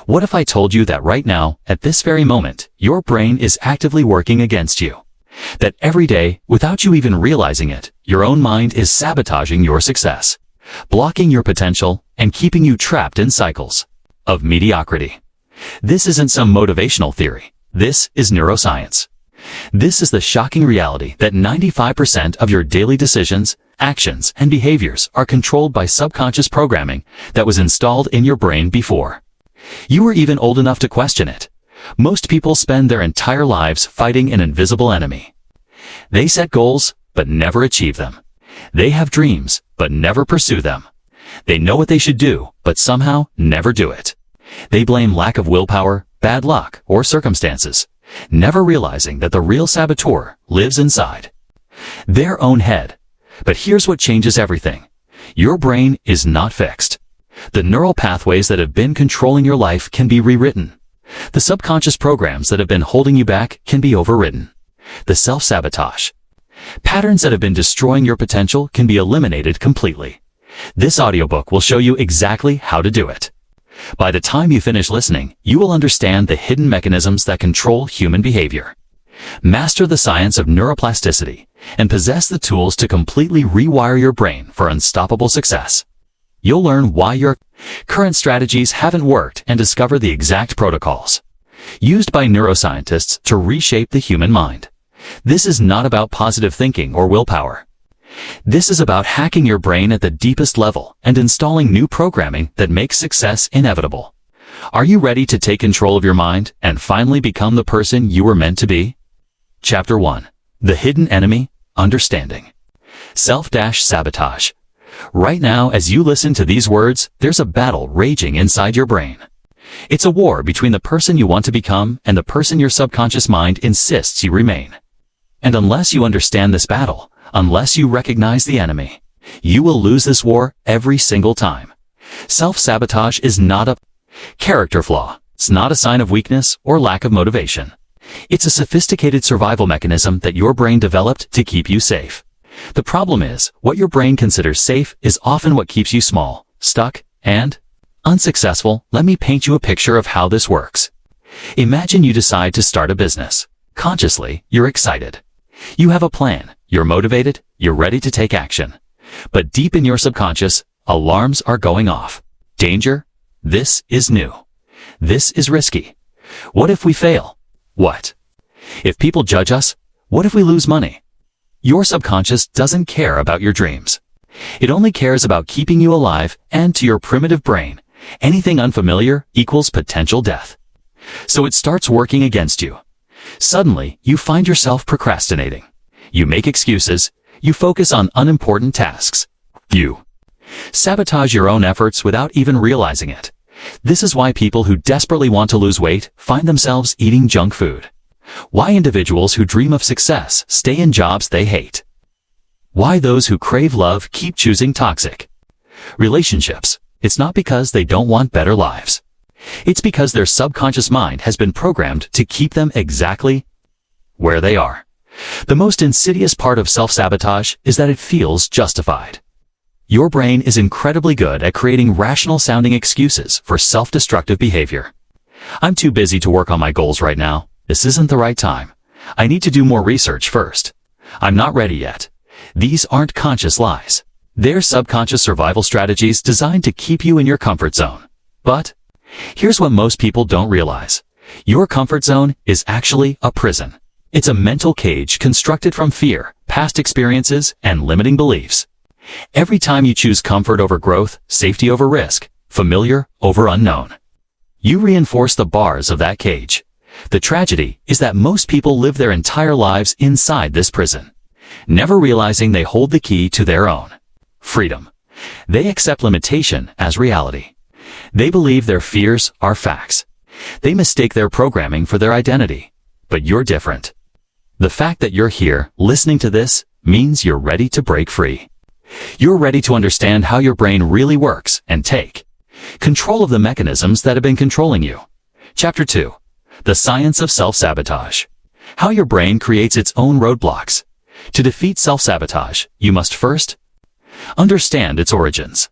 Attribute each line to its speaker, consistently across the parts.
Speaker 1: What if I told you that right now, at this very moment, your brain is actively working against you? That every day, without you even realizing it, your own mind is sabotaging your success, blocking your potential, and keeping you trapped in cycles of mediocrity. This isn't some motivational theory. This is neuroscience. This is the shocking reality that 95% of your daily decisions, actions, and behaviors are controlled by subconscious programming that was installed in your brain before you were even old enough to question it. Most people spend their entire lives fighting an invisible enemy. They set goals, but never achieve them. They have dreams, but never pursue them. They know what they should do, but somehow never do it. They blame lack of willpower, bad luck, or circumstances, never realizing that the real saboteur lives inside their own head. But here's what changes everything. Your brain is not fixed. The neural pathways that have been controlling your life can be rewritten. The subconscious programs that have been holding you back can be overridden. The self-sabotage patterns that have been destroying your potential can be eliminated completely. This audiobook will show you exactly how to do it. By the time you finish listening, you will understand the hidden mechanisms that control human behavior, master the science of neuroplasticity, and possess the tools to completely rewire your brain for unstoppable success. You'll learn why your current strategies haven't worked and discover the exact protocols used by neuroscientists to reshape the human mind. This is not about positive thinking or willpower. This is about hacking your brain at the deepest level and installing new programming that makes success inevitable. Are you ready to take control of your mind and finally become the person you were meant to be? Chapter 1. The Hidden Enemy, Understanding. Self-sabotage. Right now, as you listen to these words, there's a battle raging inside your brain. It's a war between the person you want to become and the person your subconscious mind insists you remain. And unless you understand this battle, unless you recognize the enemy, you will lose this war every single time. Self-sabotage is not a character flaw. It's not a sign of weakness or lack of motivation. It's a sophisticated survival mechanism that your brain developed to keep you safe. The problem is, what your brain considers safe is often what keeps you small, stuck, and unsuccessful. Let me paint you a picture of how this works. Imagine you decide to start a business. Consciously, you're excited. You have a plan, you're motivated, you're ready to take action. But deep in your subconscious, alarms are going off. Danger. This is new. This is risky. What if we fail? What if people judge us? What if we lose money? Your subconscious doesn't care about your dreams. It only cares about keeping you alive, and to your primitive brain, anything unfamiliar equals potential death. So it starts working against you. Suddenly, you find yourself procrastinating. You make excuses. You focus on unimportant tasks. You sabotage your own efforts without even realizing it. This is why people who desperately want to lose weight find themselves eating junk food. Why individuals who dream of success stay in jobs they hate. Why those who crave love keep choosing toxic relationships. It's not because they don't want better lives. It's because their subconscious mind has been programmed to keep them exactly where they are. The most insidious part of self-sabotage is that it feels justified. Your brain is incredibly good at creating rational-sounding excuses for self-destructive behavior. I'm too busy to work on my goals right now. This isn't the right time. I need to do more research first. I'm not ready yet. These aren't conscious lies. They're subconscious survival strategies designed to keep you in your comfort zone. But here's what most people don't realize. Your comfort zone is actually a prison. It's a mental cage constructed from fear, past experiences, and limiting beliefs. Every time you choose comfort over growth, safety over risk, familiar over unknown, you reinforce the bars of that cage. The tragedy is that most people live their entire lives inside this prison, never realizing they hold the key to their own freedom. They accept limitation as reality. They believe their fears are facts. They mistake their programming for their identity. But you're different. The fact that you're here, listening to this, means you're ready to break free. You're ready to understand how your brain really works and take control of the mechanisms that have been controlling you. Chapter 2. The Science of Self-Sabotage. How your brain creates its own roadblocks. To defeat self-sabotage, you must first understand its origins.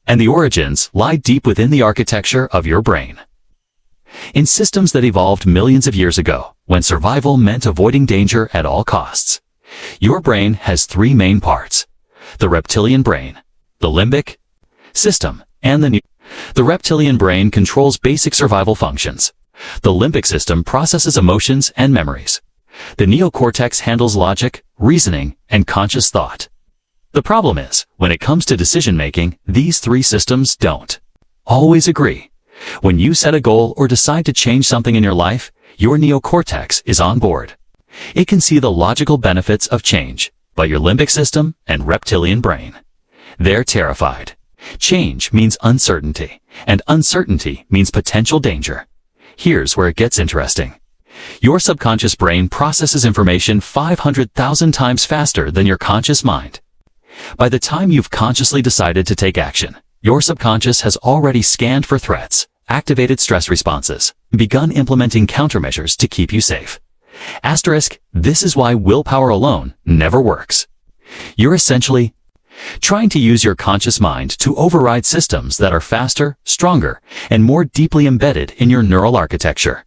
Speaker 1: And the origins lie deep within the architecture of your brain. In systems that evolved millions of years ago, when survival meant avoiding danger at all costs. Your brain has three main parts: the reptilian brain, the limbic system, and the reptilian brain controls basic survival functions. The limbic system processes emotions and memories. The neocortex handles logic, reasoning, and conscious thought. The problem is, when it comes to decision-making, these three systems don't always agree. When you set a goal or decide to change something in your life, your neocortex is on board. It can see the logical benefits of change, but your limbic system and reptilian brain, they're terrified. Change means uncertainty, and uncertainty means potential danger. Here's where it gets interesting. Your subconscious brain processes information 500,000 times faster than your conscious mind. By the time you've consciously decided to take action, your subconscious has already scanned for threats, activated stress responses, and begun implementing countermeasures to keep you safe. Asterisk, this is why willpower alone never works. You're essentially trying to use your conscious mind to override systems that are faster, stronger, and more deeply embedded in your neural architecture.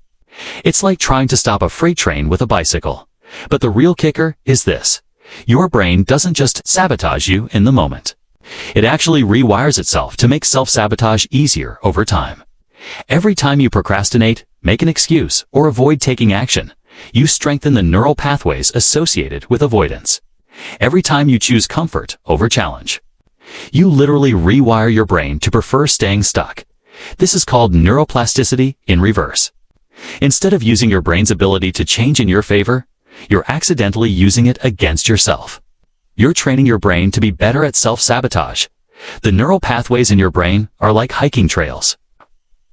Speaker 1: It's like trying to stop a freight train with a bicycle. But the real kicker is this: your brain doesn't just sabotage you in the moment. It actually rewires itself to make self-sabotage easier over time. Every time you procrastinate, make an excuse, or avoid taking action, you strengthen the neural pathways associated with avoidance. Every time you choose comfort over challenge, you literally rewire your brain to prefer staying stuck. This is called neuroplasticity in reverse. Instead of using your brain's ability to change in your favor, you're accidentally using it against yourself. You're training your brain to be better at self-sabotage. The neural pathways in your brain are like hiking trails.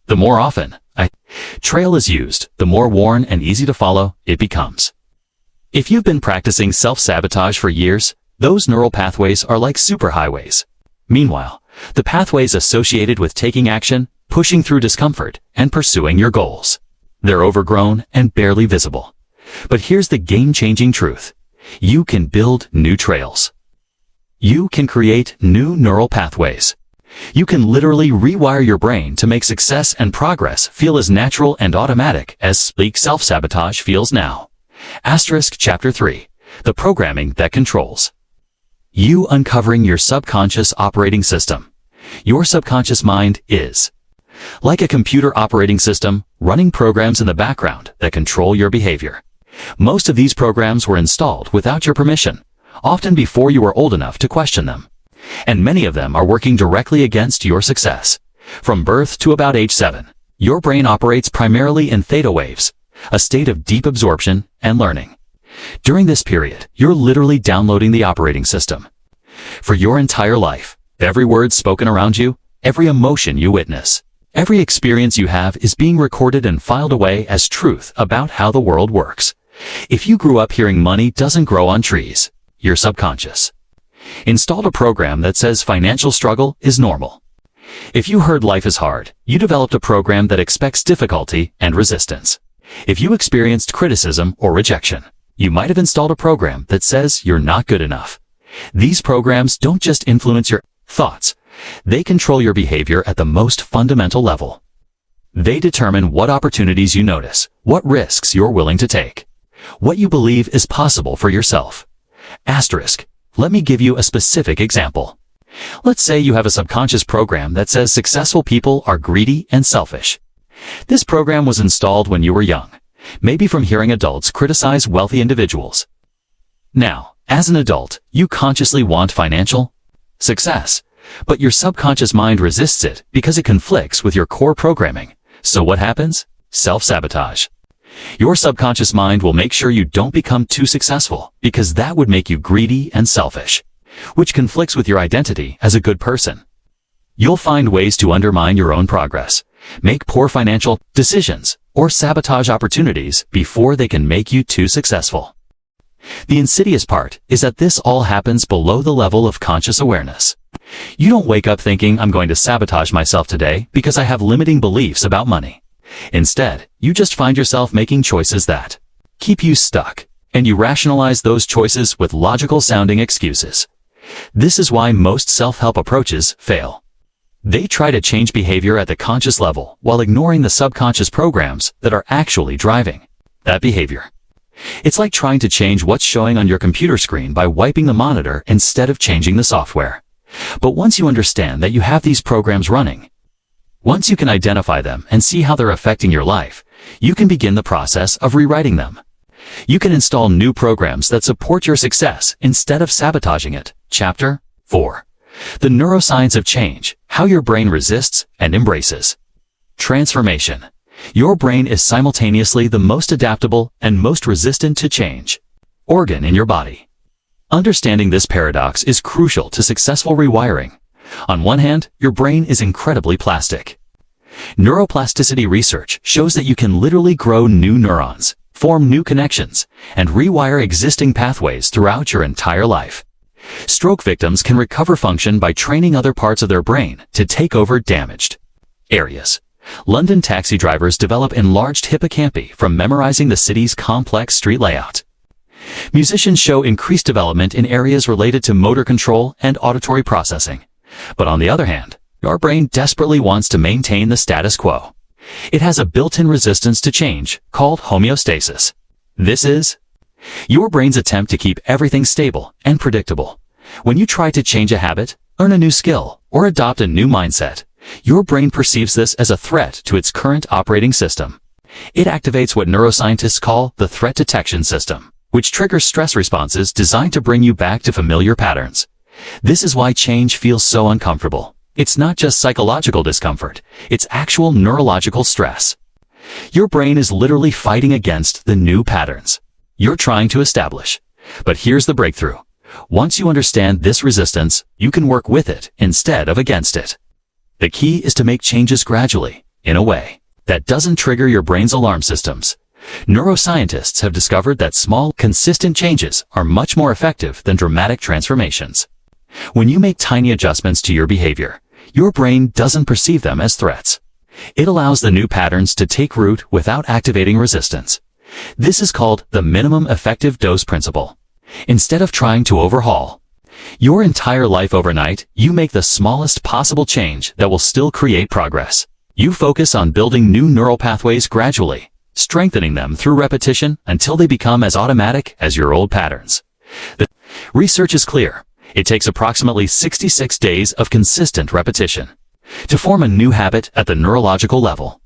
Speaker 1: The more often a trail is used, the more worn and easy to follow it becomes. If you've been practicing self-sabotage for years, those neural pathways are like superhighways. Meanwhile, the pathways associated with taking action, pushing through discomfort, and pursuing your goals, they're overgrown and barely visible. But here's the game-changing truth. You can build new trails. You can create new neural pathways. You can literally rewire your brain to make success and progress feel as natural and automatic as sleek self-sabotage feels now. Asterisk Chapter 3. The Programming That Controls. You uncovering your subconscious operating system. Your subconscious mind is like a computer operating system running programs in the background that control your behavior. Most of these programs were installed without your permission, often before you were old enough to question them. And many of them are working directly against your success. From birth to about age 7, your brain operates primarily in theta waves, a state of deep absorption and learning. During this period, you're literally downloading the operating system. For your entire life, every word spoken around you, every emotion you witness, every experience you have is being recorded and filed away as truth about how the world works. If you grew up hearing money doesn't grow on trees, your subconscious installed a program that says financial struggle is normal. If you heard life is hard, you developed a program that expects difficulty and resistance. If you experienced criticism or rejection, you might have installed a program that says you're not good enough. These programs don't just influence your thoughts, they control your behavior at the most fundamental level. They determine what opportunities you notice, what risks you're willing to take, what you believe is possible for yourself. Asterisk. Let me give you a specific example. Let's say you have a subconscious program that says successful people are greedy and selfish. This program was installed when you were young, maybe from hearing adults criticize wealthy individuals. Now, as an adult, you consciously want financial success, but your subconscious mind resists it because it conflicts with your core programming. So what happens? Self-sabotage. Your subconscious mind will make sure you don't become too successful because that would make you greedy and selfish, which conflicts with your identity as a good person. You'll find ways to undermine your own progress, make poor financial decisions, or sabotage opportunities before they can make you too successful. The insidious part is that this all happens below the level of conscious awareness. You don't wake up thinking, I'm going to sabotage myself today because I have limiting beliefs about money. Instead, you just find yourself making choices that keep you stuck, and you rationalize those choices with logical-sounding excuses. This is why most self-help approaches fail. They try to change behavior at the conscious level while ignoring the subconscious programs that are actually driving that behavior. It's like trying to change what's showing on your computer screen by wiping the monitor instead of changing the software. But once you understand that you have these programs running, once you can identify them and see how they're affecting your life, you can begin the process of rewriting them. You can install new programs that support your success instead of sabotaging it. Chapter 4. The Neuroscience of Change, How Your Brain Resists and Embraces. Transformation. Your brain is simultaneously the most adaptable and most resistant to change organ in your body. Understanding this paradox is crucial to successful rewiring. On one hand, your brain is incredibly plastic. Neuroplasticity research shows that you can literally grow new neurons, form new connections, and rewire existing pathways throughout your entire life. Stroke victims can recover function by training other parts of their brain to take over damaged areas. London taxi drivers develop enlarged hippocampi from memorizing the city's complex street layout. Musicians show increased development in areas related to motor control and auditory processing. But on the other hand, your brain desperately wants to maintain the status quo. It has a built-in resistance to change called homeostasis. This is your brain's attempt to keep everything stable and predictable. When you try to change a habit, learn a new skill, or adopt a new mindset, your brain perceives this as a threat to its current operating system. It activates what neuroscientists call the threat detection system, which triggers stress responses designed to bring you back to familiar patterns. This is why change feels so uncomfortable. It's not just psychological discomfort, it's actual neurological stress. Your brain is literally fighting against the new patterns you're trying to establish. But here's the breakthrough. Once you understand this resistance, you can work with it instead of against it. The key is to make changes gradually, in a way that doesn't trigger your brain's alarm systems. Neuroscientists have discovered that small, consistent changes are much more effective than dramatic transformations. When you make tiny adjustments to your behavior, your brain doesn't perceive them as threats. It allows the new patterns to take root without activating resistance. This is called the minimum effective dose principle. Instead of trying to overhaul your entire life overnight, you make the smallest possible change that will still create progress. You focus on building new neural pathways gradually, strengthening them through repetition until they become as automatic as your old patterns. The research is clear. It takes approximately 66 days of consistent repetition to form a new habit at the neurological level.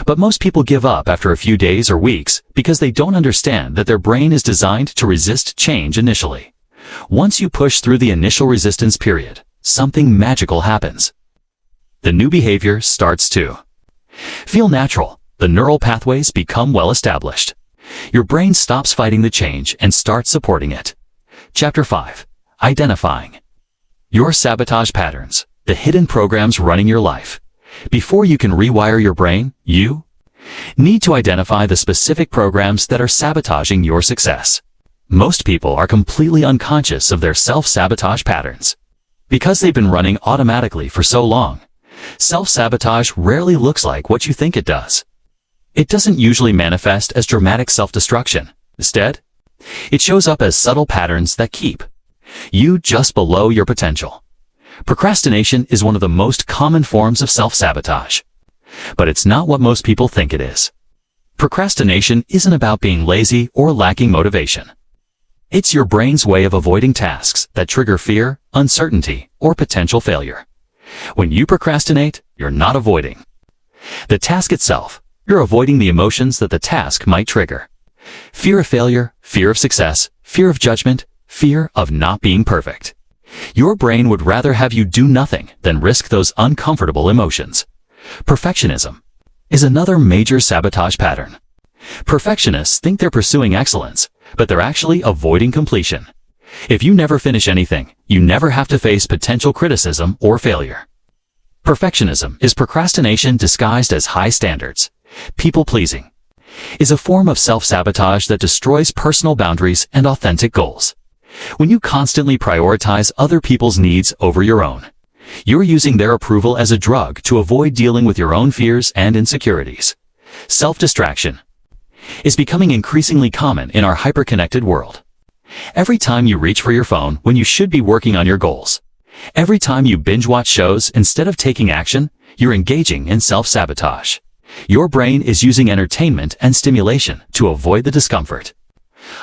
Speaker 1: But most people give up after a few days or weeks because they don't understand that their brain is designed to resist change initially. Once you push through the initial resistance period, something magical happens. The new behavior starts to feel natural. The neural pathways become well established. Your brain stops fighting the change and starts supporting it. Chapter 5. Identifying your sabotage patterns, the hidden programs running your life. Before you can rewire your brain, you need to identify the specific programs that are sabotaging your success. Most people are completely unconscious of their self-sabotage patterns. Because they've been running automatically for so long, self-sabotage rarely looks like what you think it does. It doesn't usually manifest as dramatic self-destruction. Instead, it shows up as subtle patterns that keep you just below your potential. Procrastination is one of the most common forms of self-sabotage. But it's not what most people think it is. Procrastination isn't about being lazy or lacking motivation. It's your brain's way of avoiding tasks that trigger fear, uncertainty, or potential failure. When you procrastinate, you're not avoiding the task itself. You're avoiding the emotions that the task might trigger. Fear of failure, fear of success, fear of judgment, fear of not being perfect. Your brain would rather have you do nothing than risk those uncomfortable emotions. Perfectionism is another major sabotage pattern. Perfectionists think they're pursuing excellence, but they're actually avoiding completion. If you never finish anything, you never have to face potential criticism or failure. Perfectionism is procrastination disguised as high standards. People-pleasing is a form of self-sabotage that destroys personal boundaries and authentic goals. When you constantly prioritize other people's needs over your own, you're using their approval as a drug to avoid dealing with your own fears and insecurities. Self-distraction is becoming increasingly common in our hyper-connected world. Every time you reach for your phone when you should be working on your goals, Every time you binge-watch shows instead of taking action, you're engaging in self-sabotage. Your brain is using entertainment and stimulation to avoid the discomfort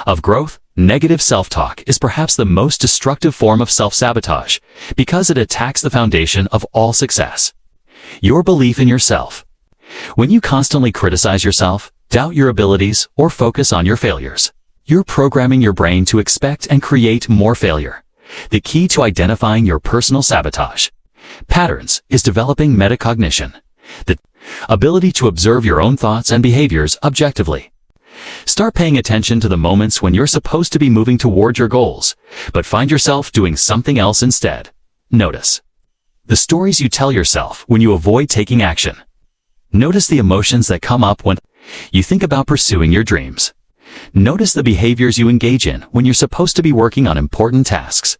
Speaker 1: of growth. Negative self-talk is perhaps the most destructive form of self-sabotage because it attacks the foundation of all success: your belief in yourself. When you constantly criticize yourself, doubt your abilities, or focus on your failures, you're programming your brain to expect and create more failure. The key to identifying your personal sabotage patterns is developing metacognition, the ability to observe your own thoughts and behaviors objectively. Start paying attention to the moments when you're supposed to be moving toward your goals, but find yourself doing something else instead. Notice the stories you tell yourself when you avoid taking action. Notice the emotions that come up when you think about pursuing your dreams. Notice the behaviors you engage in when you're supposed to be working on important tasks.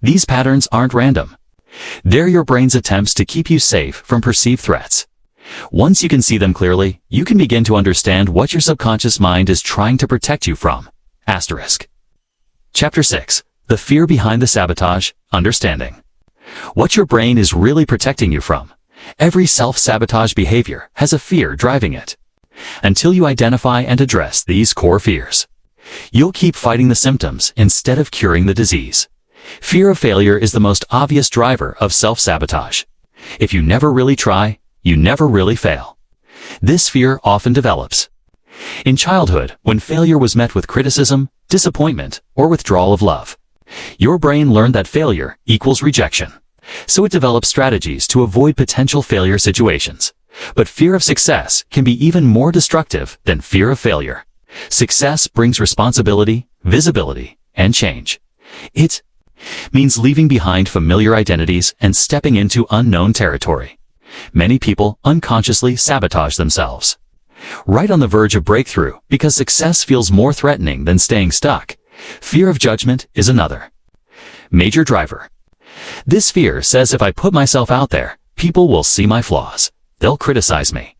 Speaker 1: These patterns aren't random. They're your brain's attempts to keep you safe from perceived threats. Once you can see them clearly, you can begin to understand what your subconscious mind is trying to protect you from. Asterisk. Chapter 6. The fear behind the sabotage, understanding what your brain is really protecting you from. Every self-sabotage behavior has a fear driving it. Until you identify and address these core fears, you'll keep fighting the symptoms instead of curing the disease. Fear of failure is the most obvious driver of self-sabotage. If you never really try, you never really fail. This fear often develops in childhood when failure was met with criticism, disappointment, or withdrawal of love. Your brain learned that failure equals rejection, so it develops strategies to avoid potential failure situations. But fear of success can be even more destructive than fear of failure. Success brings responsibility, visibility, and change. It means leaving behind familiar identities and stepping into unknown territory. Many people unconsciously sabotage themselves, right on the verge of breakthrough, because success feels more threatening than staying stuck. Fear of judgment is another major driver. This fear says if I put myself out there, people will see my flaws. They'll criticize me.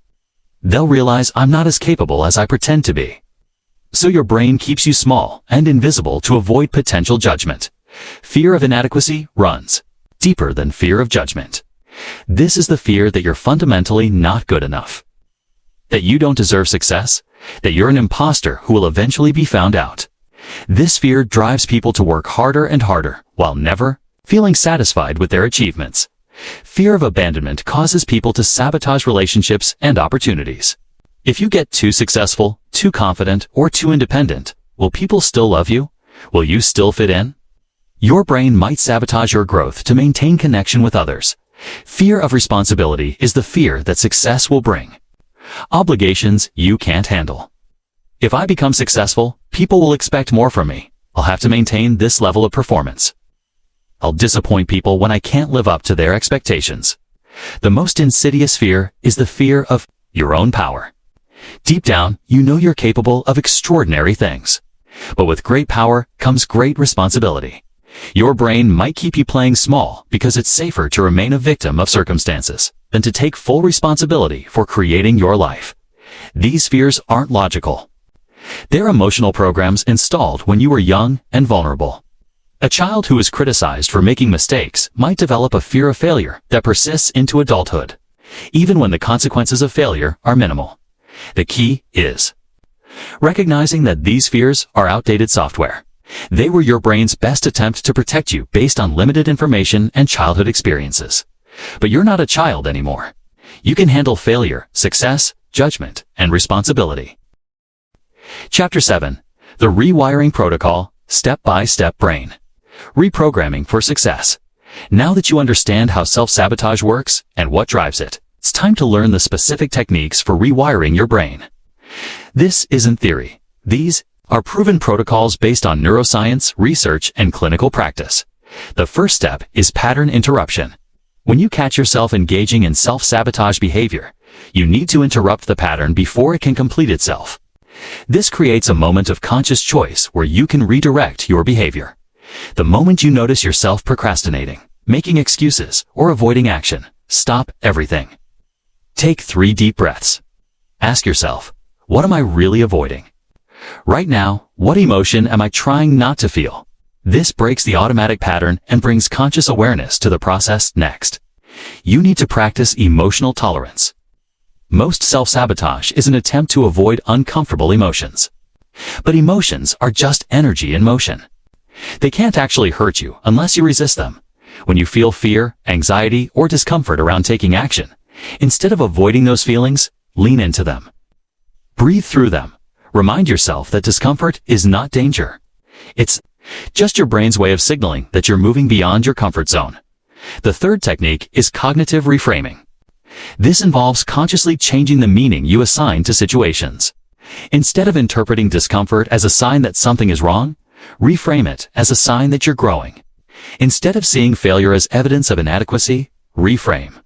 Speaker 1: They'll realize I'm not as capable as I pretend to be. So your brain keeps you small and invisible to avoid potential judgment. Fear of inadequacy runs deeper than fear of judgment. This is the fear that you're fundamentally not good enough, that you don't deserve success, that you're an imposter who will eventually be found out. This fear drives people to work harder and harder while never feeling satisfied with their achievements. Fear of abandonment causes people to sabotage relationships and opportunities. If you get too successful, too confident, or too independent, will people still love you? Will you still fit in? Your brain might sabotage your growth to maintain connection with others. Fear of responsibility is the fear that success will bring obligations you can't handle. If I become successful, people will expect more from me. I'll have to maintain this level of performance. I'll disappoint people when I can't live up to their expectations. The most insidious fear is the fear of your own power. Deep down, you know you're capable of extraordinary things. But with great power comes great responsibility. Your brain might keep you playing small because it's safer to remain a victim of circumstances than to take full responsibility for creating your life. These fears aren't logical. They're emotional programs installed when you were young and vulnerable. A child who is criticized for making mistakes might develop a fear of failure that persists into adulthood, even when the consequences of failure are minimal. The key is recognizing that these fears are outdated software. They were your brain's best attempt to protect you based on limited information and childhood experiences. But you're not a child anymore. You can handle failure, success, judgment, and responsibility. Chapter 7. The Rewiring Protocol, Step-by-Step Brain Reprogramming for Success. Now that you understand how self-sabotage works and what drives it, it's time to learn the specific techniques for rewiring your brain. This isn't theory. These are proven protocols based on neuroscience, research, and clinical practice. The first step is pattern interruption. When you catch yourself engaging in self-sabotage behavior, you need to interrupt the pattern before it can complete itself. This creates a moment of conscious choice where you can redirect your behavior. The moment you notice yourself procrastinating, making excuses, or avoiding action, stop everything. Take 3 deep breaths. Ask yourself, what am I really avoiding? Right now, what emotion am I trying not to feel? This breaks the automatic pattern and brings conscious awareness to the process next. You need to practice emotional tolerance. Most self-sabotage is an attempt to avoid uncomfortable emotions. But emotions are just energy in motion. They can't actually hurt you unless you resist them. When you feel fear, anxiety, or discomfort around taking action, instead of avoiding those feelings, lean into them. Breathe through them. Remind yourself that discomfort is not danger. It's just your brain's way of signaling that you're moving beyond your comfort zone. The third technique is cognitive reframing. This involves consciously changing the meaning you assign to situations. Instead of interpreting discomfort as a sign that something is wrong, reframe it as a sign that you're growing. Instead of seeing failure as evidence of inadequacy, reframe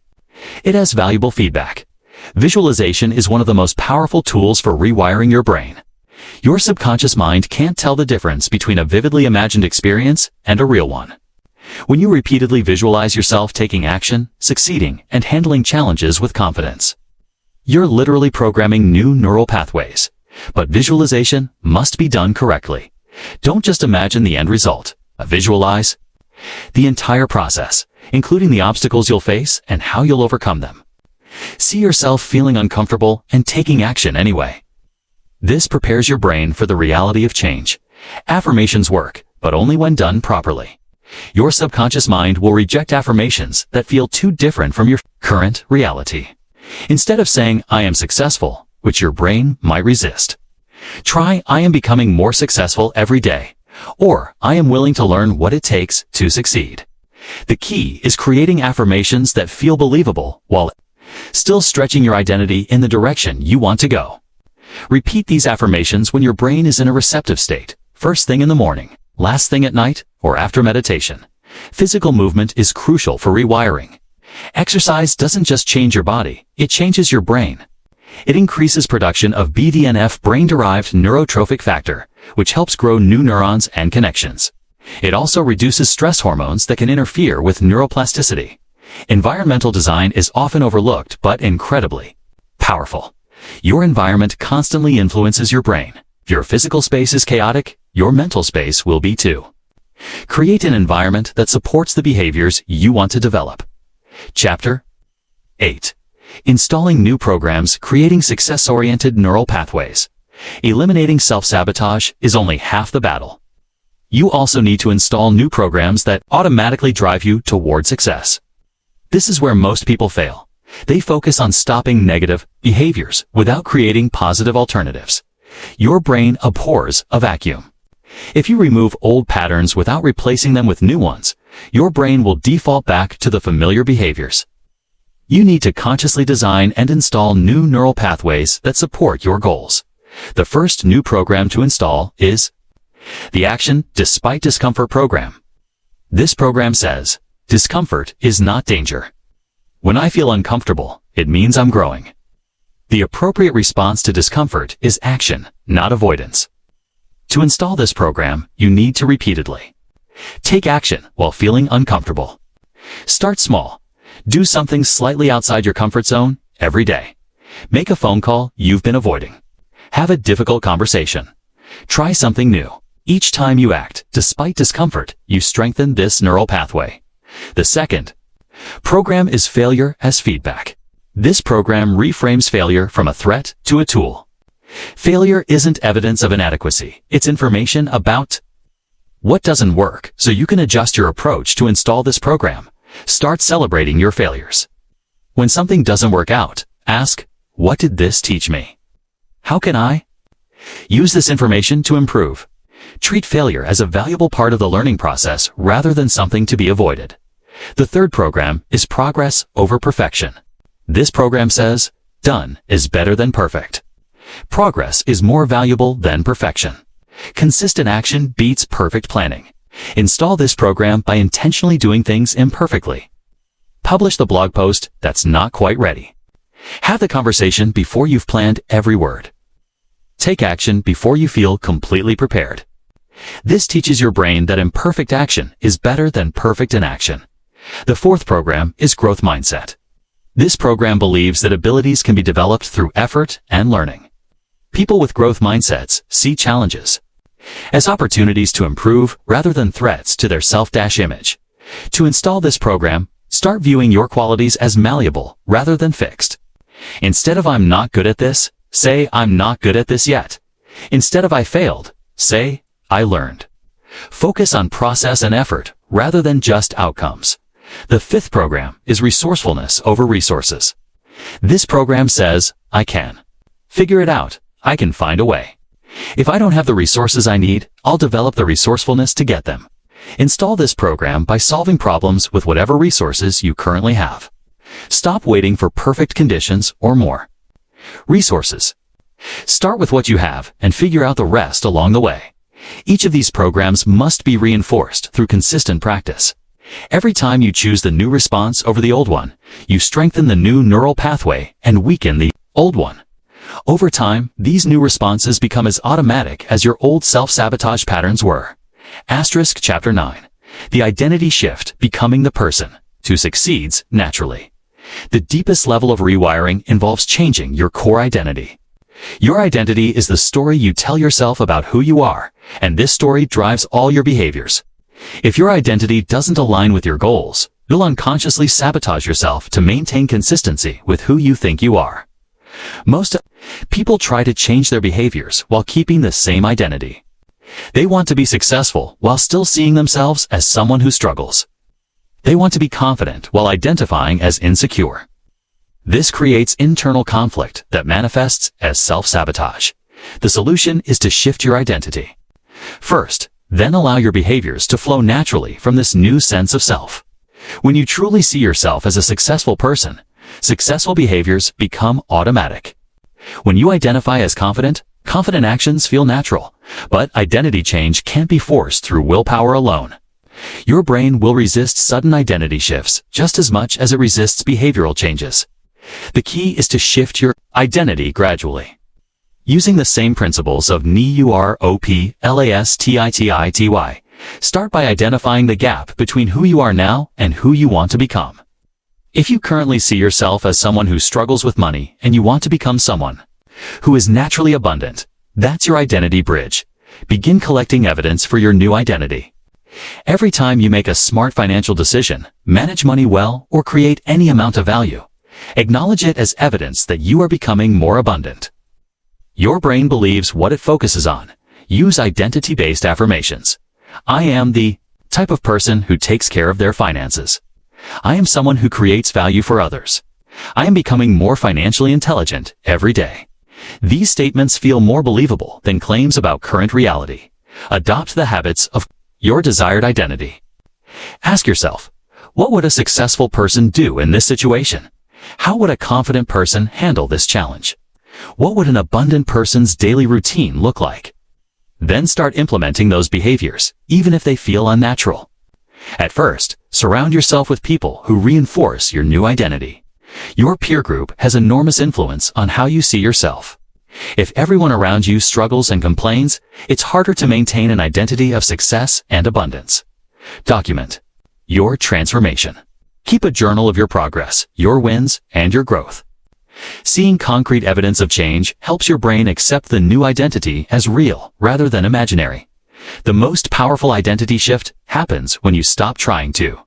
Speaker 1: it as valuable feedback. Visualization is one of the most powerful tools for rewiring your brain. Your subconscious mind can't tell the difference between a vividly imagined experience and a real one. When you repeatedly visualize yourself taking action, succeeding, and handling challenges with confidence, you're literally programming new neural pathways. But visualization must be done correctly. Don't just imagine the end result. Visualize the entire process, including the obstacles you'll face and how you'll overcome them. See yourself feeling uncomfortable and taking action anyway. This prepares your brain for the reality of change. Affirmations work, but only when done properly. Your subconscious mind will reject affirmations that feel too different from your current reality. Instead of saying, "I am successful," which your brain might resist, try, "I am becoming more successful every day," or "I am willing to learn what it takes to succeed." The key is creating affirmations that feel believable while still stretching your identity in the direction you want to go. Repeat these affirmations when your brain is in a receptive state, first thing in the morning, last thing at night, or after meditation. Physical movement is crucial for rewiring. Exercise doesn't just change your body, it changes your brain. It increases production of BDNF, brain-derived neurotrophic factor, which helps grow new neurons and connections. It also reduces stress hormones that can interfere with neuroplasticity. Environmental design is often overlooked but incredibly powerful. Your environment constantly influences your brain. If your physical space is chaotic, your mental space will be too. Create an environment that supports the behaviors you want to develop. Chapter 8. Installing new programs, creating success-oriented neural pathways. Eliminating self-sabotage is only half the battle. You also need to install new programs that automatically drive you toward success. This is where most people fail. They focus on stopping negative behaviors without creating positive alternatives. Your brain abhors a vacuum. If you remove old patterns without replacing them with new ones, your brain will default back to the familiar behaviors. You need to consciously design and install new neural pathways that support your goals. The first new program to install is the Action Despite Discomfort program. This program says, discomfort is not danger. When I feel uncomfortable, it means I'm growing. The appropriate response to discomfort is action, not avoidance. To install this program, you need to repeatedly take action while feeling uncomfortable. Start small. Do something slightly outside your comfort zone every day. Make a phone call you've been avoiding. Have a difficult conversation. Try something new. Each time you act, despite discomfort, you strengthen this neural pathway. The second program is failure as feedback. This program reframes failure from a threat to a tool. Failure isn't evidence of inadequacy. It's information about what doesn't work, so you can adjust your approach to install this program. Start celebrating your failures. When something doesn't work out, ask, what did this teach me? How can I use this information to improve? Treat failure as a valuable part of the learning process rather than something to be avoided. The third program is progress over perfection. This program says, done is better than perfect. Progress is more valuable than perfection. Consistent action beats perfect planning. Install this program by intentionally doing things imperfectly. Publish the blog post that's not quite ready. Have the conversation before you've planned every word. Take action before you feel completely prepared. This teaches your brain that imperfect action is better than perfect inaction. The fourth program is growth mindset. This program believes that abilities can be developed through effort and learning. People with growth mindsets see challenges as opportunities to improve rather than threats to their self-image. To install this program, start viewing your qualities as malleable rather than fixed. Instead of "I'm not good at this," say "I'm not good at this yet." Instead of "I failed," say "I learned." Focus on process and effort rather than just outcomes. The fifth program is resourcefulness over resources. This program says, "I can figure it out. I can find a way. If I don't have the resources I need, I'll develop the resourcefulness to get them." Install this program by solving problems with whatever resources you currently have. Stop waiting for perfect conditions or more. Resources. Start with what you have and figure out the rest along the way. Each of these programs must be reinforced through consistent practice. Every time you choose the new response over the old one, you strengthen the new neural pathway and weaken the old one. Over time, these new responses become as automatic as your old self-sabotage patterns were. Chapter 9. The identity shift, becoming the person who succeeds naturally. The deepest level of rewiring involves changing your core identity. Your identity is the story you tell yourself about who you are, and this story drives all your behaviors. If your identity doesn't align with your goals, you'll unconsciously sabotage yourself to maintain consistency with who you think you are. Most people try to change their behaviors while keeping the same identity. They want to be successful while still seeing themselves as someone who struggles. They want to be confident while identifying as insecure. This creates internal conflict that manifests as self-sabotage. The solution is to shift your identity. First, then allow your behaviors to flow naturally from this new sense of self. When you truly see yourself as a successful person, successful behaviors become automatic. When you identify as confident, confident actions feel natural, but identity change can't be forced through willpower alone. Your brain will resist sudden identity shifts just as much as it resists behavioral changes. The key is to shift your identity gradually. Using the same principles of neuroplasticity, start by identifying the gap between who you are now and who you want to become. If you currently see yourself as someone who struggles with money and you want to become someone who is naturally abundant, that's your identity bridge. Begin collecting evidence for your new identity. Every time you make a smart financial decision, manage money well, or create any amount of value, acknowledge it as evidence that you are becoming more abundant. Your brain believes what it focuses on. Use identity-based affirmations. I am the type of person who takes care of their finances. I am someone who creates value for others. I am becoming more financially intelligent every day. These statements feel more believable than claims about current reality. Adopt the habits of your desired identity. Ask yourself, what would a successful person do in this situation? How would a confident person handle this challenge? What would an abundant person's daily routine look like? Then start implementing those behaviors, even if they feel unnatural. At first, surround yourself with people who reinforce your new identity. Your peer group has enormous influence on how you see yourself. If everyone around you struggles and complains, it's harder to maintain an identity of success and abundance. Document your transformation. Keep a journal of your progress, your wins, and your growth. Seeing concrete evidence of change helps your brain accept the new identity as real rather than imaginary. The most powerful identity shift happens when you stop trying to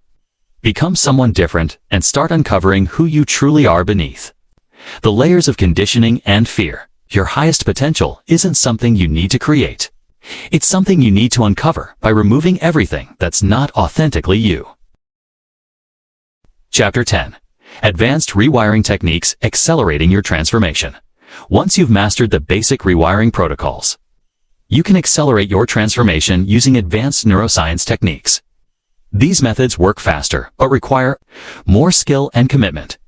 Speaker 1: become someone different and start uncovering who you truly are beneath the layers of conditioning and fear. Your highest potential isn't something you need to create. It's something you need to uncover by removing everything that's not authentically you. Chapter 10. Advanced Rewiring Techniques Accelerating Your Transformation. Once you've mastered the basic rewiring protocols, you can accelerate your transformation using advanced neuroscience techniques. These methods work faster, but require more skill and commitment.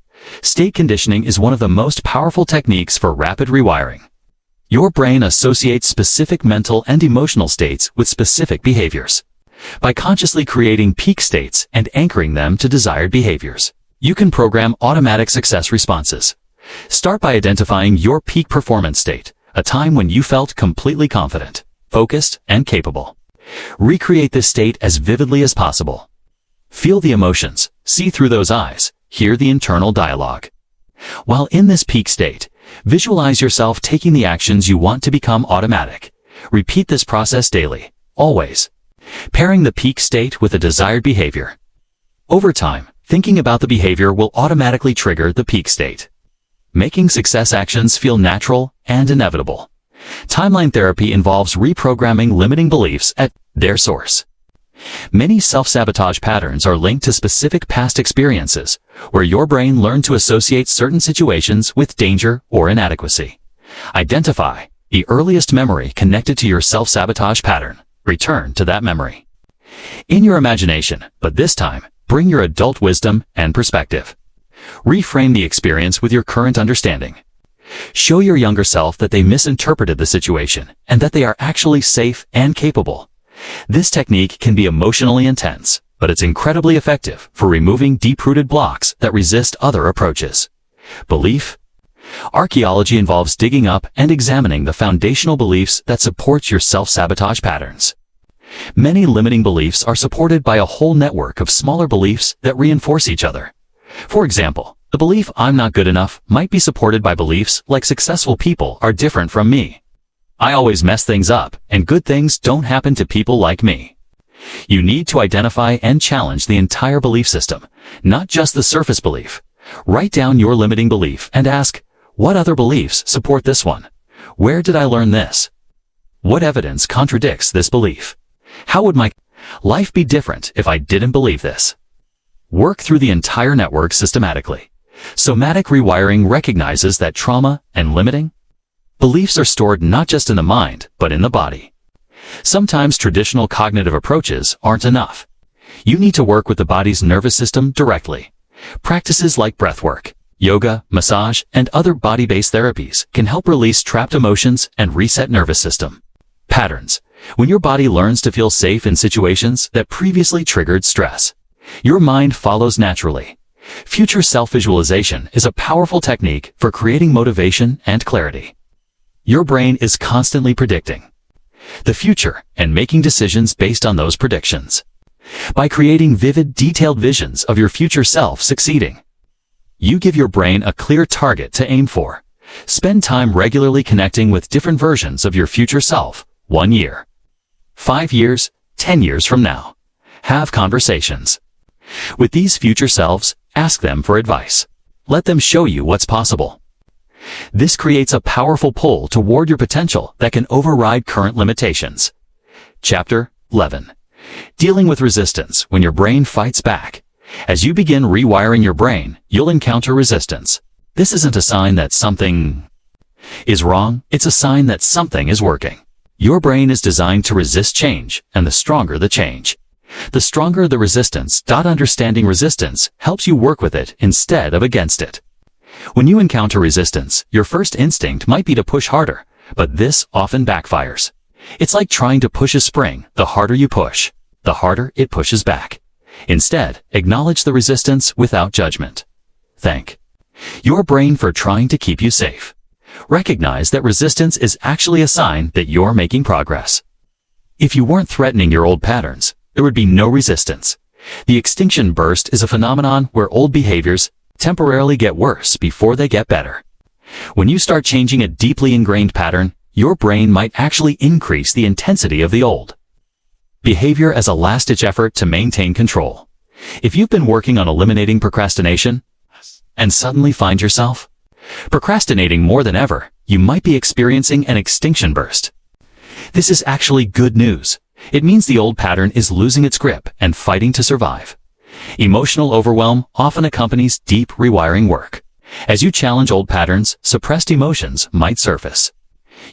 Speaker 1: State conditioning is one of the most powerful techniques for rapid rewiring. Your brain associates specific mental and emotional states with specific behaviors. By consciously creating peak states and anchoring them to desired behaviors, you can program automatic success responses. Start by identifying your peak performance state, a time when you felt completely confident, focused, and capable. Recreate this state as vividly as possible. Feel the emotions, see through those eyes, hear the internal dialogue. While in this peak state, visualize yourself taking the actions you want to become automatic. Repeat this process daily, always, pairing the peak state with a desired behavior. Over time, thinking about the behavior will automatically trigger the peak state, making success actions feel natural and inevitable. Timeline therapy involves reprogramming limiting beliefs at their source. Many self-sabotage patterns are linked to specific past experiences, where your brain learned to associate certain situations with danger or inadequacy. Identify the earliest memory connected to your self-sabotage pattern. Return to that memory in your imagination, but this time, bring your adult wisdom and perspective. Reframe the experience with your current understanding. Show your younger self that they misinterpreted the situation and that they are actually safe and capable. This technique can be emotionally intense, but it's incredibly effective for removing deep-rooted blocks that resist other approaches. Belief. Archaeology involves digging up and examining the foundational beliefs that support your self-sabotage patterns. Many limiting beliefs are supported by a whole network of smaller beliefs that reinforce each other. For example, the belief I'm not good enough might be supported by beliefs like successful people are different from me. I always mess things up, and good things don't happen to people like me. You need to identify and challenge the entire belief system, not just the surface belief. Write down your limiting belief and ask, what other beliefs support this one? Where did I learn this? What evidence contradicts this belief? How would my life be different if I didn't believe this? Work through the entire network systematically. Somatic rewiring recognizes that trauma and limiting beliefs are stored not just in the mind, but in the body. Sometimes traditional cognitive approaches aren't enough. You need to work with the body's nervous system directly. Practices like breathwork, yoga, massage, and other body-based therapies can help release trapped emotions and reset nervous system. Patterns. When your body learns to feel safe in situations that previously triggered stress, your mind follows naturally. Future self-visualization is a powerful technique for creating motivation and clarity. Your brain is constantly predicting the future and making decisions based on those predictions. By creating vivid, detailed visions of your future self succeeding, you give your brain a clear target to aim for. Spend time regularly connecting with different versions of your future self, 1 year, 5 years, 10 years from now. Have conversations with these future selves. Ask them for advice. Let them show you what's possible. This creates a powerful pull toward your potential that can override current limitations. Chapter 11. Dealing with resistance when your brain fights back. As you begin rewiring your brain, you'll encounter resistance. This isn't a sign that something is wrong, it's a sign that something is working. Your brain is designed to resist change, and the stronger the change, the stronger the resistance. Understanding resistance helps you work with it instead of against it. When you encounter resistance, your first instinct might be to push harder, but this often backfires. It's like trying to push a spring. The harder you push, the harder it pushes back. Instead, acknowledge the resistance without judgment. Thank your brain for trying to keep you safe. Recognize that resistance is actually a sign that you're making progress. If you weren't threatening your old patterns, there would be no resistance. The extinction burst is a phenomenon where old behaviors temporarily get worse before they get better. When you start changing a deeply ingrained pattern, your brain might actually increase the intensity of the old behavior as a last-ditch effort to maintain control. If you've been working on eliminating procrastination and suddenly find yourself procrastinating more than ever, you might be experiencing an extinction burst. This is actually good news. It means the old pattern is losing its grip and fighting to survive. Emotional overwhelm often accompanies deep rewiring work. As you challenge old patterns, suppressed emotions might surface.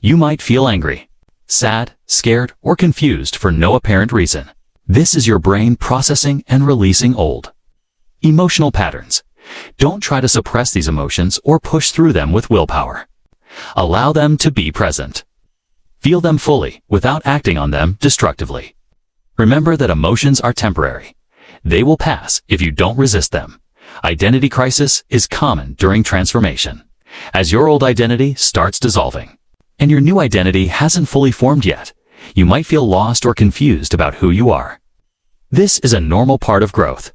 Speaker 1: You might feel angry, sad, scared, or confused for no apparent reason. This is your brain processing and releasing old emotional patterns. Don't try to suppress these emotions or push through them with willpower. Allow them to be present. Feel them fully without acting on them destructively. Remember that emotions are temporary. They will pass if you don't resist them. Identity crisis is common during transformation. As your old identity starts dissolving, and your new identity hasn't fully formed yet, you might feel lost or confused about who you are. This is a normal part of growth.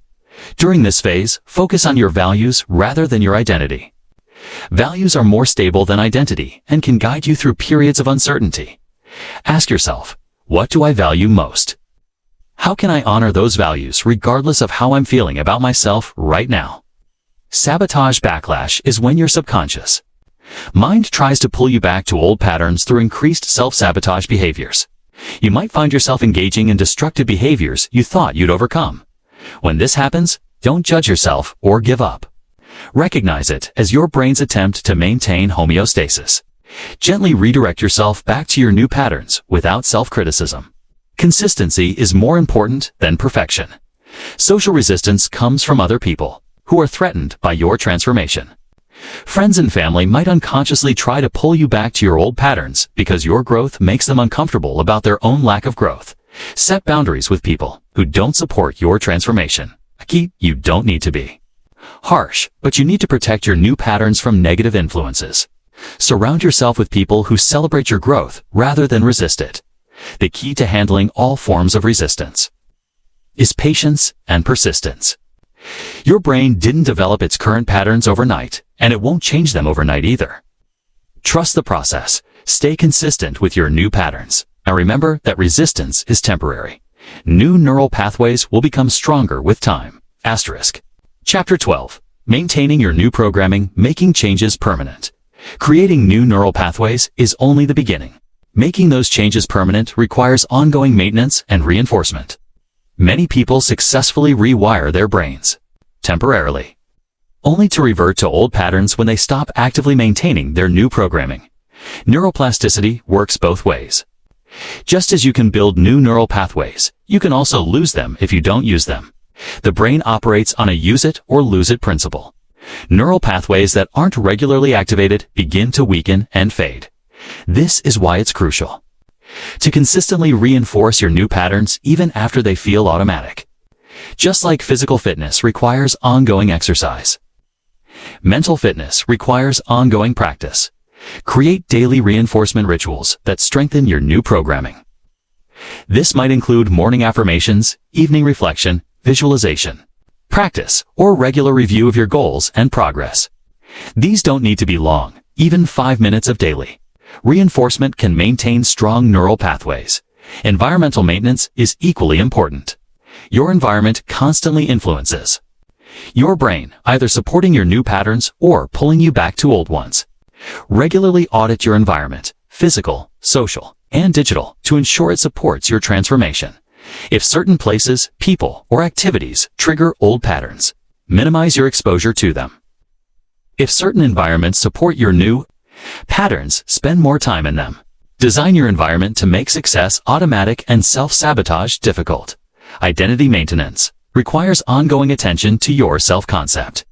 Speaker 1: During this phase, focus on your values rather than your identity. Values are more stable than identity and can guide you through periods of uncertainty. Ask yourself, what do I value most? How can I honor those values regardless of how I'm feeling about myself right now? Sabotage backlash is when your subconscious mind tries to pull you back to old patterns through increased self-sabotage behaviors. You might find yourself engaging in destructive behaviors you thought you'd overcome. When this happens, don't judge yourself or give up. Recognize it as your brain's attempt to maintain homeostasis. Gently redirect yourself back to your new patterns without self-criticism. Consistency is more important than perfection. Social resistance comes from other people who are threatened by your transformation. Friends and family might unconsciously try to pull you back to your old patterns because your growth makes them uncomfortable about their own lack of growth. Set boundaries with people who don't support your transformation. You don't need to be harsh, but you need to protect your new patterns from negative influences. Surround yourself with people who celebrate your growth rather than resist it. The key to handling all forms of resistance is patience and persistence. Your brain didn't develop its current patterns overnight, and it won't change them overnight either. Trust the process. Stay consistent with your new patterns. And remember that resistance is temporary. New neural pathways will become stronger with time. Asterisk. Chapter 12. Maintaining your new programming, making changes permanent. Creating new neural pathways is only the beginning. Making those changes permanent requires ongoing maintenance and reinforcement. Many people successfully rewire their brains temporarily, only to revert to old patterns when they stop actively maintaining their new programming. Neuroplasticity works both ways. Just as you can build new neural pathways, you can also lose them if you don't use them. The brain operates on a use it or lose it principle. Neural pathways that aren't regularly activated begin to weaken and fade. This is why it's crucial to consistently reinforce your new patterns even after they feel automatic. Just like physical fitness requires ongoing exercise, mental fitness requires ongoing practice. Create daily reinforcement rituals that strengthen your new programming. This might include morning affirmations, evening reflection, visualization, practice, or regular review of your goals and progress. These don't need to be long, even 5 minutes of daily reinforcement can maintain strong neural pathways. Environmental maintenance is equally important. Your environment constantly influences your brain, either supporting your new patterns or pulling you back to old ones. Regularly audit your environment, physical, social, and digital, to ensure it supports your transformation. If certain places, people, or activities trigger old patterns, minimize your exposure to them. If certain environments support your new patterns, spend more time in them. Design your environment to make success automatic and self-sabotage difficult. Identity maintenance requires ongoing attention to your self-concept.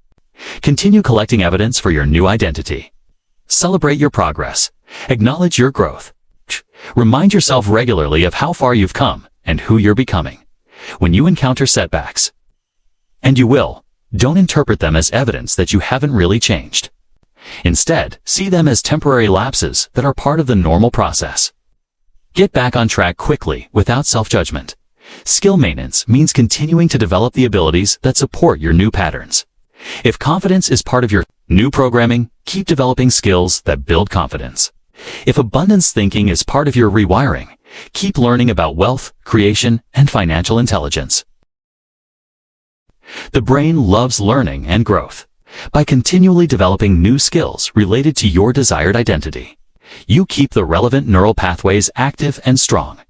Speaker 1: Continue collecting evidence for your new identity. Celebrate your progress. Acknowledge your growth. Remind yourself regularly of how far you've come and who you're becoming. When you encounter setbacks, and you will, don't interpret them as evidence that you haven't really changed. Instead, see them as temporary lapses that are part of the normal process. Get back on track quickly without self-judgment. Skill maintenance means continuing to develop the abilities that support your new patterns. If confidence is part of your new programming, keep developing skills that build confidence. If abundance thinking is part of your rewiring, keep learning about wealth, creation, and financial intelligence. The brain loves learning and growth. By continually developing new skills related to your desired identity, you keep the relevant neural pathways active and strong.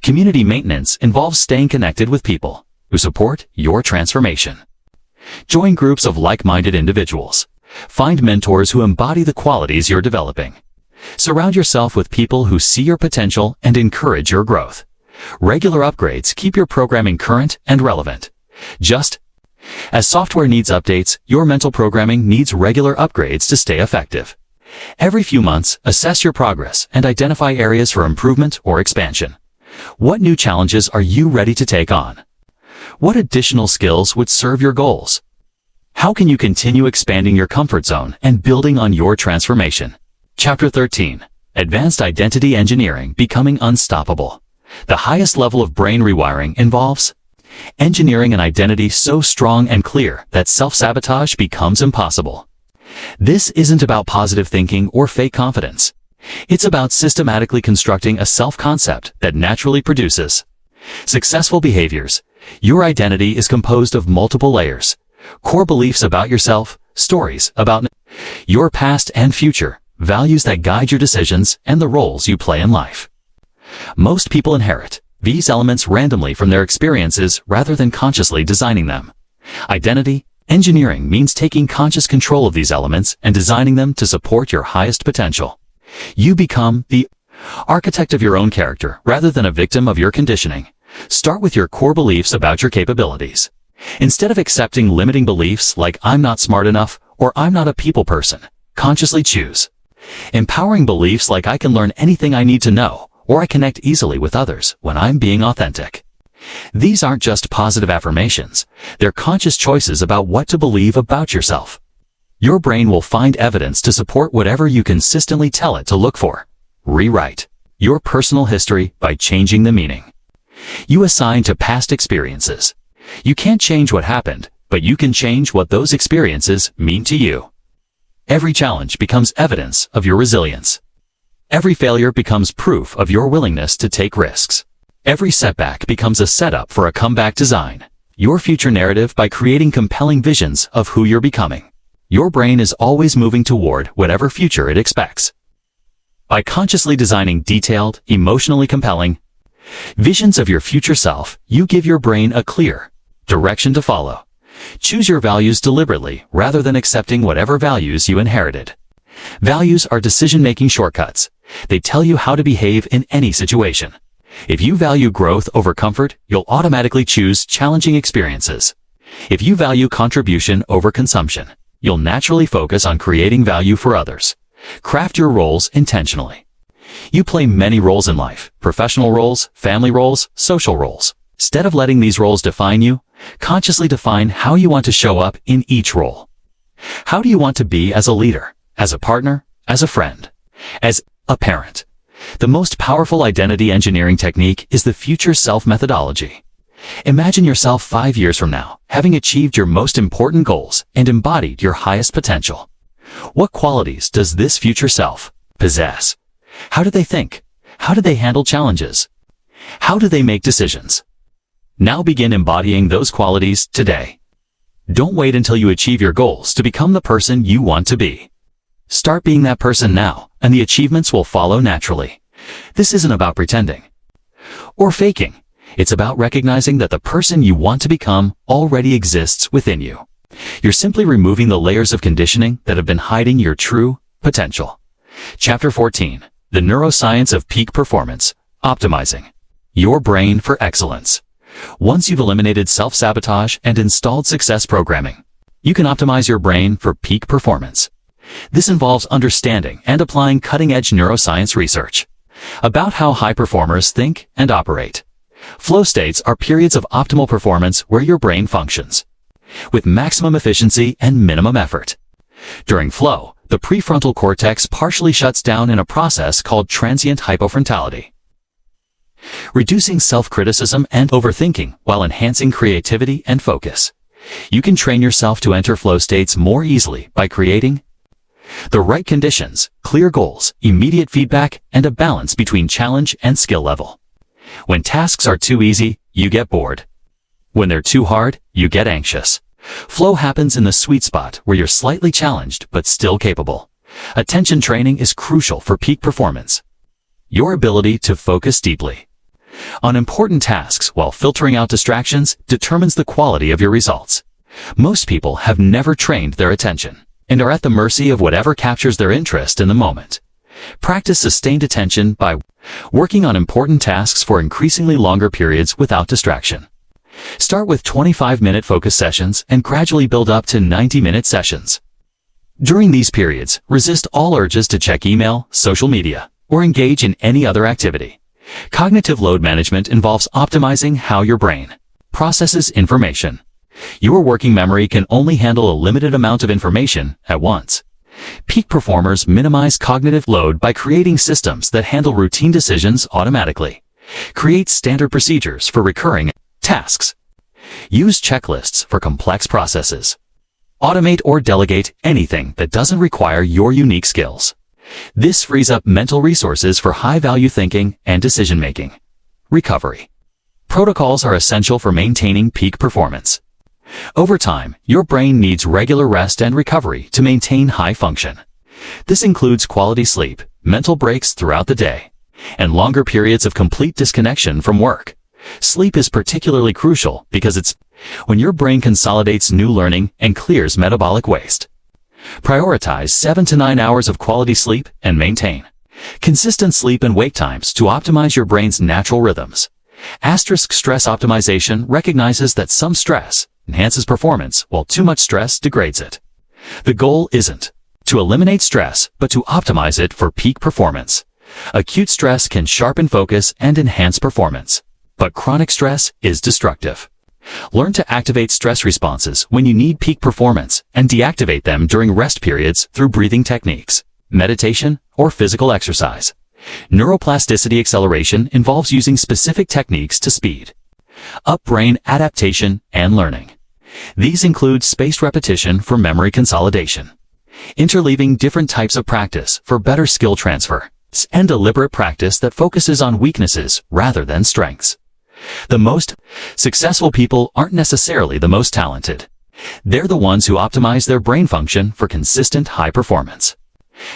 Speaker 1: Community maintenance involves staying connected with people who support your transformation. Join groups of like-minded individuals. Find mentors who embody the qualities you're developing. Surround yourself with people who see your potential and encourage your growth. Regular upgrades keep your programming current and relevant. Just as software needs updates, your mental programming needs regular upgrades to stay effective. Every few months, assess your progress and identify areas for improvement or expansion. What new challenges are you ready to take on? What additional skills would serve your goals? How can you continue expanding your comfort zone and building on your transformation? Chapter 13. Advanced Identity Engineering, Becoming Unstoppable. The highest level of brain rewiring involves engineering an identity so strong and clear that self-sabotage becomes impossible. This isn't about positive thinking or fake confidence. It's about systematically constructing a self-concept that naturally produces successful behaviors. Your identity is composed of multiple layers: core beliefs about yourself, stories about your past and future, values that guide your decisions, and the roles you play in life. Most people inherit these elements randomly from their experiences rather than consciously designing them. Identity engineering means taking conscious control of these elements and designing them to support your highest potential. You become the architect of your own character rather than a victim of your conditioning. Start with your core beliefs about your capabilities. Instead of accepting limiting beliefs like "I'm not smart enough" or "I'm not a people person," consciously choose empowering beliefs like "I can learn anything I need to know," or "I connect easily with others when I'm being authentic." These aren't just positive affirmations. They're conscious choices about what to believe about yourself. Your brain will find evidence to support whatever you consistently tell it to look for. Rewrite your personal history by changing the meaning you assign to past experiences. You can't change what happened, but you can change what those experiences mean to you. Every challenge becomes evidence of your resilience. Every failure becomes proof of your willingness to take risks. Every setback becomes a setup for a comeback. Design your future narrative by creating compelling visions of who you're becoming. Your brain is always moving toward whatever future it expects. By consciously designing detailed, emotionally compelling visions of your future self, you give your brain a clear direction to follow. Choose your values deliberately rather than accepting whatever values you inherited. Values are decision-making shortcuts. They tell you how to behave in any situation. If you value growth over comfort, you'll automatically choose challenging experiences. If you value contribution over consumption, you'll naturally focus on creating value for others. Craft your roles intentionally. You play many roles in life: professional roles, family roles, social roles. Instead of letting these roles define you, consciously define how you want to show up in each role. How do you want to be as a leader, as a partner, as a friend, as a parent? The most powerful identity engineering technique is the future self methodology. Imagine yourself 5 years from now, having achieved your most important goals and embodied your highest potential. What qualities does this future self possess? How do they think? How do they handle challenges? How do they make decisions? Now begin embodying those qualities today. Don't wait until you achieve your goals to become the person you want to be. Start being that person now, and the achievements will follow naturally. This isn't about pretending or faking. It's about recognizing that the person you want to become already exists within you. You're simply removing the layers of conditioning that have been hiding your true potential. Chapter 14. The Neuroscience of Peak Performance. Optimizing your brain for excellence. Once you've eliminated self-sabotage and installed success programming, you can optimize your brain for peak performance. This involves understanding and applying cutting-edge neuroscience research about how high performers think and operate. Flow states are periods of optimal performance where your brain functions with maximum efficiency and minimum effort. During flow, the prefrontal cortex partially shuts down in a process called transient hypofrontality, reducing self-criticism and overthinking while enhancing creativity and focus. You can train yourself to enter flow states more easily by creating the right conditions, clear goals, immediate feedback, and a balance between challenge and skill level. When tasks are too easy, you get bored. When they're too hard, you get anxious. Flow happens in the sweet spot where you're slightly challenged but still capable. Attention training is crucial for peak performance. Your ability to focus deeply on important tasks while filtering out distractions determines the quality of your results. Most people have never trained their attention and are at the mercy of whatever captures their interest in the moment. Practice sustained attention by working on important tasks for increasingly longer periods without distraction. Start with 25-minute focus sessions and gradually build up to 90-minute sessions. During these periods, resist all urges to check email, social media, or engage in any other activity. Cognitive load management involves optimizing how your brain processes information. Your working memory can only handle a limited amount of information at once. Peak performers minimize cognitive load by creating systems that handle routine decisions automatically. Create standard procedures for recurring tasks. Use checklists for complex processes. Automate or delegate anything that doesn't require your unique skills. This frees up mental resources for high-value thinking and decision-making. Recovery. Protocols are essential for maintaining peak performance. Over time, your brain needs regular rest and recovery to maintain high function. This includes quality sleep, mental breaks throughout the day, and longer periods of complete disconnection from work. Sleep is particularly crucial because it's when your brain consolidates new learning and clears metabolic waste. Prioritize 7 to 9 hours of quality sleep and maintain consistent sleep and wake times to optimize your brain's natural rhythms. Stress optimization recognizes that some stress enhances performance while too much stress degrades it. The goal isn't to eliminate stress, but to optimize it for peak performance. Acute stress can sharpen focus and enhance performance, but chronic stress is destructive. Learn to activate stress responses when you need peak performance and deactivate them during rest periods through breathing techniques, meditation, or physical exercise. Neuroplasticity acceleration involves using specific techniques to speed up brain adaptation and learning. These include spaced repetition for memory consolidation, interleaving different types of practice for better skill transfer, and deliberate practice that focuses on weaknesses rather than strengths. The most successful people aren't necessarily the most talented. They're the ones who optimize their brain function for consistent high performance.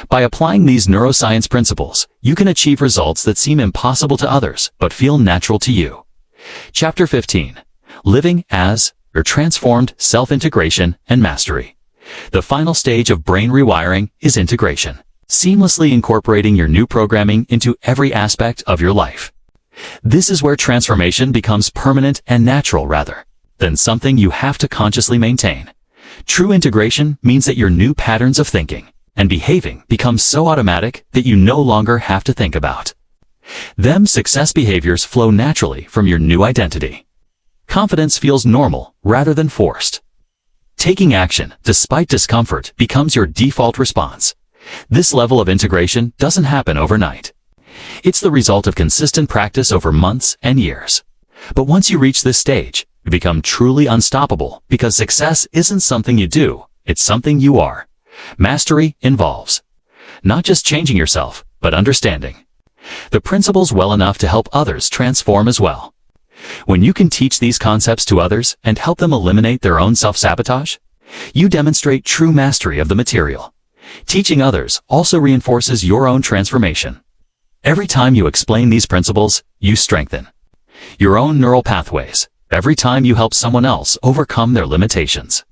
Speaker 1: By applying these neuroscience principles, you can achieve results that seem impossible to others but feel natural to you. Chapter 15. Living as or Transformed Self-Integration and Mastery. The final stage of brain rewiring is integration, seamlessly incorporating your new programming into every aspect of your life. This is where transformation becomes permanent and natural rather than something you have to consciously maintain. True integration means that your new patterns of thinking and behaving become so automatic that you no longer have to think about them. Success behaviors flow naturally from your new identity. Confidence feels normal rather than forced. Taking action despite discomfort becomes your default response. This level of integration doesn't happen overnight. It's the result of consistent practice over months and years. But once you reach this stage, you become truly unstoppable because success isn't something you do, it's something you are. Mastery involves not just changing yourself, but understanding the principles well enough to help others transform as well. When you can teach these concepts to others and help them eliminate their own self-sabotage, you demonstrate true mastery of the material. Teaching others also reinforces your own transformation. Every time you explain these principles, you strengthen your own neural pathways. Every time you help someone else overcome their limitations,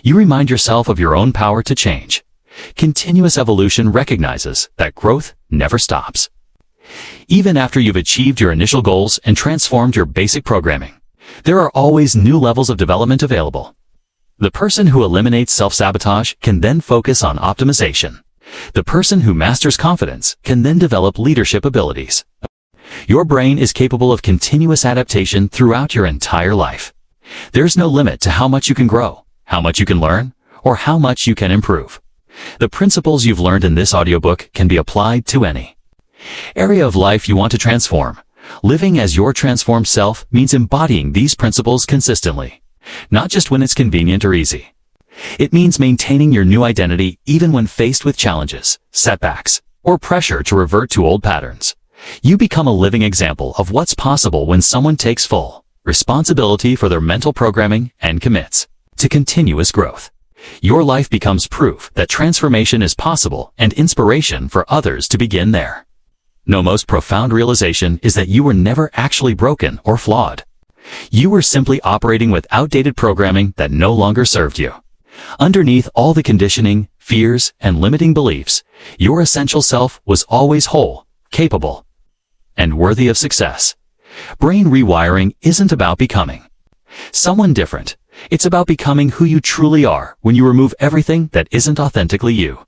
Speaker 1: you remind yourself of your own power to change. Continuous evolution recognizes that growth never stops. Even after you've achieved your initial goals and transformed your basic programming, there are always new levels of development available. The person who eliminates self-sabotage can then focus on optimization. The person who masters confidence can then develop leadership abilities. Your brain is capable of continuous adaptation throughout your entire life. There's no limit to how much you can grow, how much you can learn, or how much you can improve. The principles you've learned in this audiobook can be applied to any area of life you want to transform. Living as your transformed self means embodying these principles consistently, not just when it's convenient or easy. It means maintaining your new identity even when faced with challenges, setbacks, or pressure to revert to old patterns. You become a living example of what's possible when someone takes full responsibility for their mental programming and commits to continuous growth. Your life becomes proof that transformation is possible and inspiration for others to begin there. The most profound realization is that you were never actually broken or flawed. You were simply operating with outdated programming that no longer served you. Underneath all the conditioning, fears, and limiting beliefs, your essential self was always whole, capable, and worthy of success. Brain rewiring isn't about becoming someone different. It's about becoming who you truly are when you remove everything that isn't authentically you.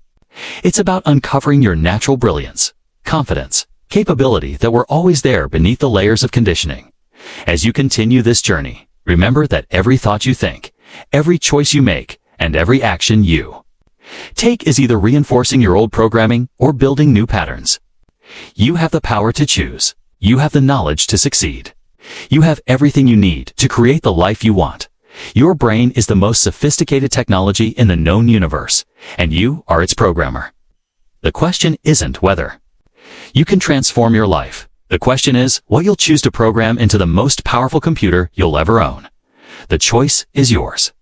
Speaker 1: It's about uncovering your natural brilliance, confidence, capability that were always there beneath the layers of conditioning. As you continue this journey, remember that every thought you think, every choice you make, and every action you take is either reinforcing your old programming or building new patterns. You have the power to choose. You have the knowledge to succeed. You have everything you need to create the life you want. Your brain is the most sophisticated technology in the known universe, and you are its programmer. The question isn't whether. You can transform your life. The question is what you'll choose to program into the most powerful computer you'll ever own. The choice is yours.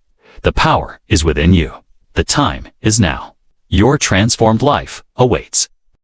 Speaker 1: The power is within you. The time is now. Your transformed life awaits.